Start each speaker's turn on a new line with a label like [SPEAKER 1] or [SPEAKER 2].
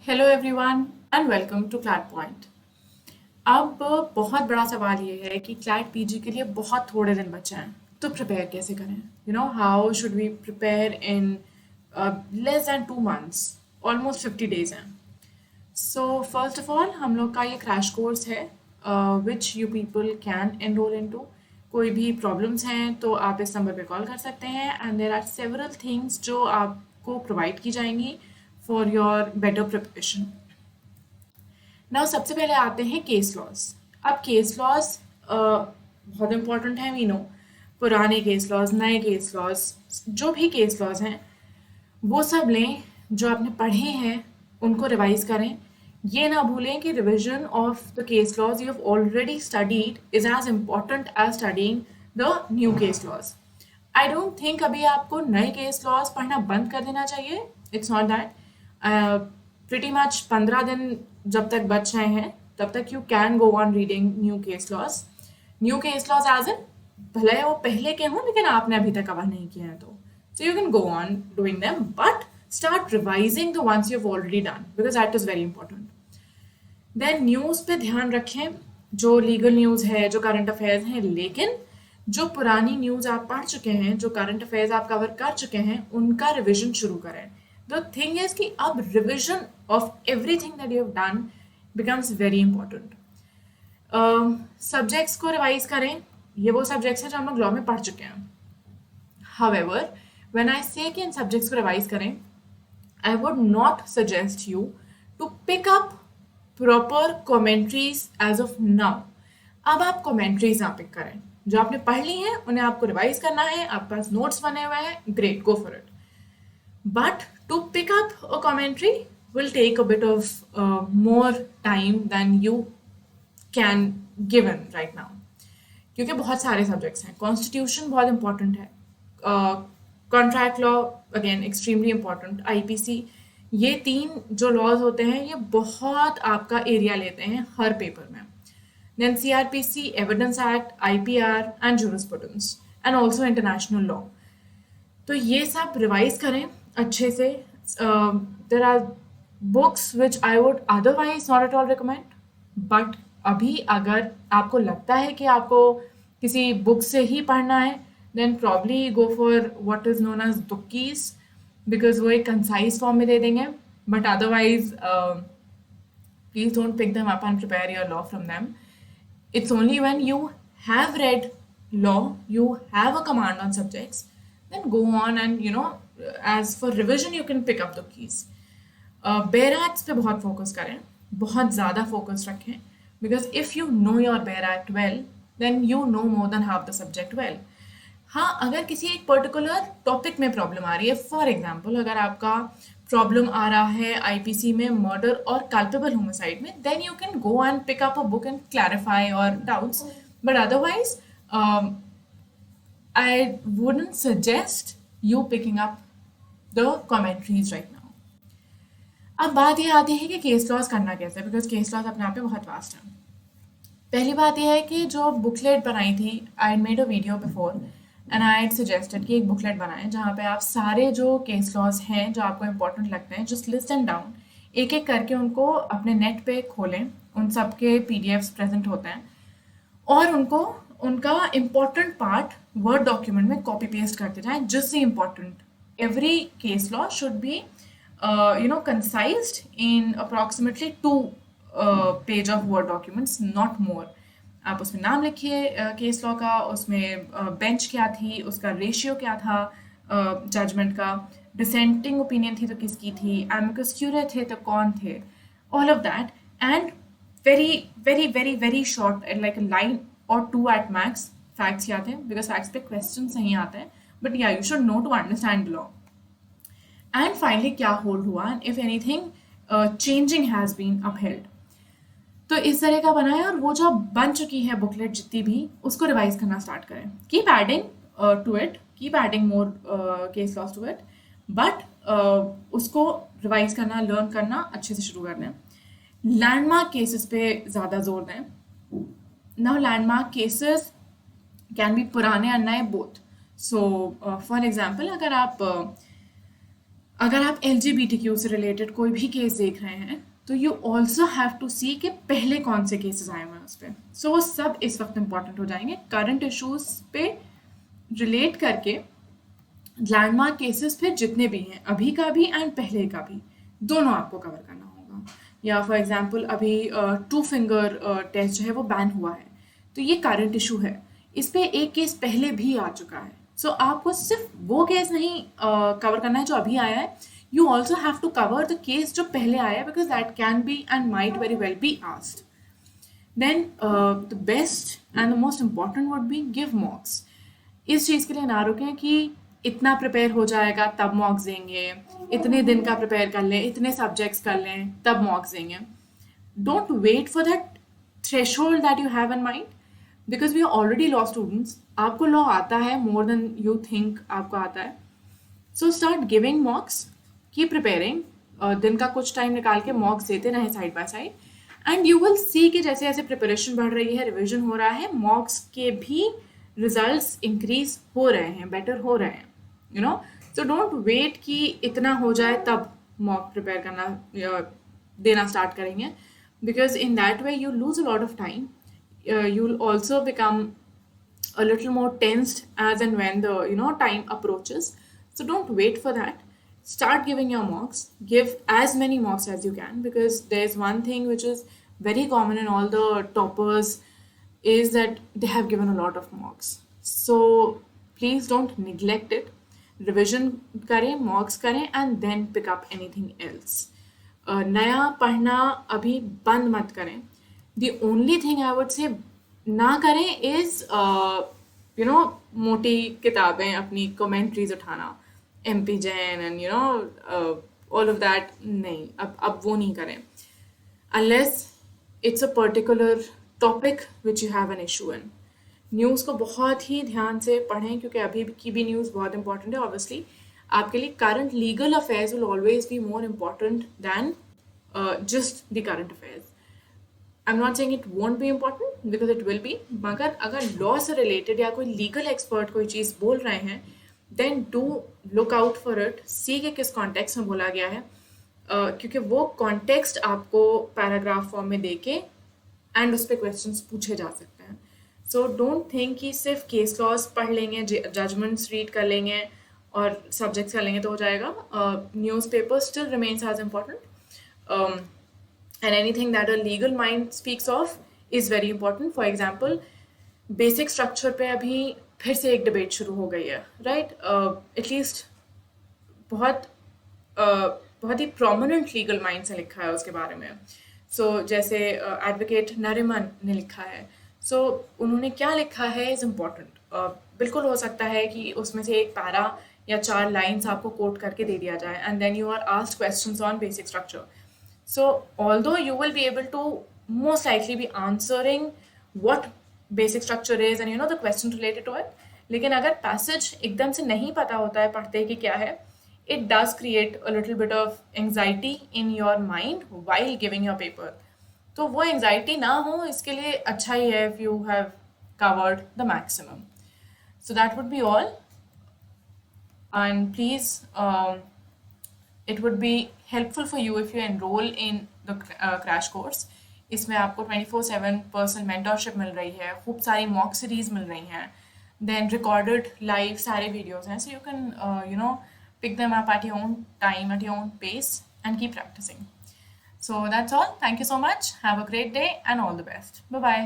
[SPEAKER 1] Hello everyone and welcome to CLAT point. अब बहुत बड़ा सवाल ये है कि क्लैट पीजी के लिए बहुत थोड़े दिन बचे हैं, तो प्रिपेयर कैसे करें? How should we prepare in less than 2 months? Almost 50 days हैं। सो फर्स्ट ऑफ ऑल हम लोग का ये क्रैश कोर्स है which you people can enrol into. कोई भी प्रॉब्लम्स हैं तो आप इस नंबर पे कॉल कर सकते हैं and there are several things जो आपको प्रोवाइड की जाएंगी for your better preparation. Now सबसे पहले आते हैं केस लॉज। अब केस लॉज बहुत इंपॉर्टेंट है, वी नो। पुराने केस लॉज, नए केस लॉज, जो भी केस लॉज हैं वो सब लें। जो आपने पढ़े हैं उनको रिवाइज करें। ये ना भूलें कि revision of the case laws you have already studied is as important as studying the new case laws. I don't think अभी आपको नए केस लॉज पढ़ना बंद कर देना चाहिए। It's not that. Pretty much 15 दिन जब तक बच रहे हैं तब तक you can go on reading new case laws. New case laws as in भले वो पहले के हों लेकिन आपने अभी तक कवर नहीं किए हैं तो so you can go on doing them, but start revising the ones you've already done because that is very important. Then news पे ध्यान रखें, जो लीगल न्यूज़ है, जो करंट अफेयर्स हैं, लेकिन जो पुरानी न्यूज़ आप पढ़ चुके हैं, जो करंट अफेयर्स आप कवर कर चुके हैं, उनका रिविजन शुरू करें। द थिंग इज कि अब revision of everything that you have done becomes very important. Subjects को रिवाइज करें। ये वो सब्जेक्ट्स हैं जो हम लोग लॉ में पढ़ चुके हैं। However, when I say कि इन सब्जेक्ट्स को रिवाइज करें, I would not suggest you to pick up proper commentaries as of now. अब आप commentaries ना पिक करें। जो आपने पढ़ ली हैं उन्हें आपको रिवाइज करना है, आपके पास नोट्स बने हुए हैं, great, go for it. But to pick up a commentary will take a bit of more time than you can given right now, क्योंकि बहुत सारे सब्जेक्ट्स हैं। कॉन्स्टिट्यूशन बहुत इंपॉर्टेंट है, contract law again extremely important, IPC, ये तीन जो laws होते हैं ये बहुत आपका एरिया लेते हैं हर पेपर में। Then CrPC, evidence act, IPR and jurisprudence and also international law. तो ये सब रिवाइज करें अच्छे से। There are books which I would otherwise not at all recommend, but अभी अगर आपको लगता है कि आपको किसी बुक से ही पढ़ना है then probably go for what is known as bookies, because वो एक कंसाइज फॉर्म में दे देंगे। But otherwise please don't pick them up and prepare your law from them. It's only when you have read law, you have a command on subjects, then go on and, as for revision, you can pick up the keys. Bare acts पे बहुत focus करें, बहुत ज़्यादा focus रखें, because if you know your bare act well then you know more than half the subject well. हाँ, अगर किसी एक पर्टिकुलर टॉपिक में प्रॉब्लम आ रही है, फॉर एग्जाम्पल अगर आपका प्रॉब्लम आ रहा है आईपीसी में मर्डर और कल्पेबल होमिसाइड में, then you can go and pick up a book and clarify our doubts, but otherwise I wouldn't suggest you picking up the commentaries right now. अब बात ये आती है कि केस लॉस करना कैसे, बिकॉज केस लॉस अपने आप में बहुत वास्ट है। पहली बात यह है कि जो बुकलेट बनाई थी, I made a video before and I suggested कि एक बुकलेट बनाएं जहाँ पे आप सारे जो केस लॉज हैं जो आपको इंपॉर्टेंट लगते हैं जस्ट लिस्ट एंड डाउन, एक एक करके उनको अपने नेट पे खोलें। उन सब के पीडीएफ्स प्रेजेंट होते हैं और उनको उनका इम्पॉर्टेंट पार्ट वर्ड डॉक्यूमेंट में कॉपी पेस्ट करते जाएं, जिससे important every case law should be concised in approximately 2 page of word documents, not more. आप उसमें नाम लिखिए केस लॉ का, उसमें बेंच क्या थी, उसका रेशियो क्या था जजमेंट का, डिसेंटिंग ओपिनियन थी तो किसकी थी, एमिकस क्यूरे थे तो कौन थे, all of that, and very very very very short, like a line or 2 at max facts याद हैं, बिकॉज फैक्ट्स पे क्वेश्चन नहीं आते हैं, बट या you should know to understand law. And finally क्या होल्ड हुआ, if anything changing has been upheld. तो इस तरह का बना है, और वो जो बन चुकी है बुकलेट जितनी भी, उसको रिवाइज करना स्टार्ट करें। Keep adding to it, keep adding more case laws to it, but उसको रिवाइज करना, लर्न करना अच्छे से शुरू कर दें। लैंडमार्क केसेस पे ज़्यादा जोर दें। Now landmark cases can be पुराने और नए बोथ। सो फॉर एग्जाम्पल, अगर आप अगर आप LGBTQ से रिलेटेड कोई भी केस देख रहे हैं तो यू ऑल्सो हैव टू सी कि पहले कौन से केसेस आए हुए हैं उस पर। सो वो सब इस वक्त इंपॉर्टेंट हो जाएंगे करंट इश्यूज पे रिलेट करके। लैंडमार्क केसेस फिर जितने भी हैं अभी का भी एंड पहले का भी, दोनों आपको कवर करना होगा। या फॉर एग्जांपल अभी 2 फिंगर टेस्ट जो है वो बैन हुआ है, तो ये करंट इशू है, इस पे एक केस पहले भी आ चुका है। सो आपको सिर्फ वो केस नहीं कवर करना है जो अभी आया है, you also have to cover the case जो पहले आया है, because that can be and might very well be asked. Then the best and the most important would be give mocks. इस चीज़ के लिए ना रुकें कि इतना प्रिपेयर हो जाएगा तब मॉक्स देंगे, इतने दिन का प्रिपेयर कर लें, इतने सब्जेक्ट्स कर लें तब मॉक्स देंगे। Don't wait for that threshold that you have in mind, because we are already law students. आपको लॉ आता है मोर देन यू थिंक आपको आता है। So start giving mocks, keep preparing, दिन का कुछ टाइम निकाल के मॉक्स देते रहें side by side, and you will see कि जैसे जैसे प्रिपरेशन बढ़ रही है, रिविजन हो रहा है, मॉक्स के भी रिजल्ट्स इंक्रीज हो रहे हैं, बेटर हो रहे हैं, you know. So don't wait कि इतना हो जाए तब मॉक प्रिपेयर करना देना स्टार्ट करेंगे, because in that way you lose a lot of time. You will also become a little more tensed as and when the time approaches. So don't wait for that. Start giving your mocks. Give as many mocks as you can, because there's one thing which is very common in all the toppers is that they have given a lot of mocks. So please don't neglect it. Revision करें, mocks करें, and then pick up anything else. नया पढ़ना अभी बंद मत करें। The only thing I would say ना करें is मोटी किताबें अपनी कमेंट्रीज उठाना, MP Jain and all of that, नहीं, अब वो नहीं करें unless it's a particular topic which you have an issue in. News को बहुत ही ध्यान से पढ़ें, क्योंकि अभी की भी न्यूज़ बहुत इंपॉर्टेंट है। ऑब्वियसली आपके लिए current legal affairs will always be more important than just the current affairs. I am not saying it won't be important, because it will be, मगर अगर लॉ से रिलेटेड या कोई लीगल एक्सपर्ट कोई चीज़ बोल रहे हैं, then do look out for it, see के किस कॉन्टेक्स्ट में बोला गया है, क्योंकि वो कॉन्टेक्स्ट आपको पैराग्राफ फॉर्म में देके एंड उस पर क्वेश्चन पूछे जा सकते हैं। सो डोंट थिंक कि सिर्फ केस लॉज पढ़ लेंगे, जजमेंट्स रीड कर लेंगे और सब्जेक्ट्स कर लेंगे तो हो जाएगा। Newspaper still remains as important, and anything that a legal mind speaks of is very important. For example, basic structure पे अभी फिर से एक डिबेट शुरू हो गई है, राइट? एटलीस्ट बहुत ही प्रोमिनेंट लीगल माइंड से लिखा है उसके बारे में। जैसे एडवोकेट नरिमन ने लिखा है, उन्होंने क्या लिखा है इज़ इम्पॉर्टेंट। बिल्कुल हो सकता है कि उसमें से एक पैरा या 4 लाइन्स आपको कोट करके दे दिया जाए, and then you are asked questions on basic structure. So although you will be able to most likely be answering what basic structure is and the question related to it, लेकिन अगर passage एकदम से नहीं पता होता है पढ़ते कि क्या है, it does create a little bit of anxiety in your mind while giving your paper. तो वो anxiety ना हो, इसके लिए अच्छा ही है if you have covered the maximum. So that would be all. And please, it would be helpful for you if you enroll in the crash course. इसमें आपको 24/7 पर्सनल मेंटरशिप मिल रही है, खूब सारी मॉक सीरीज मिल रही हैं, देन रिकॉर्डेड लाइव सारे videos हैं, so you can pick them up at your own time, at your own pace, and keep practicing. So that's all. Thank you so much. Have a great day and all the best. Bye bye.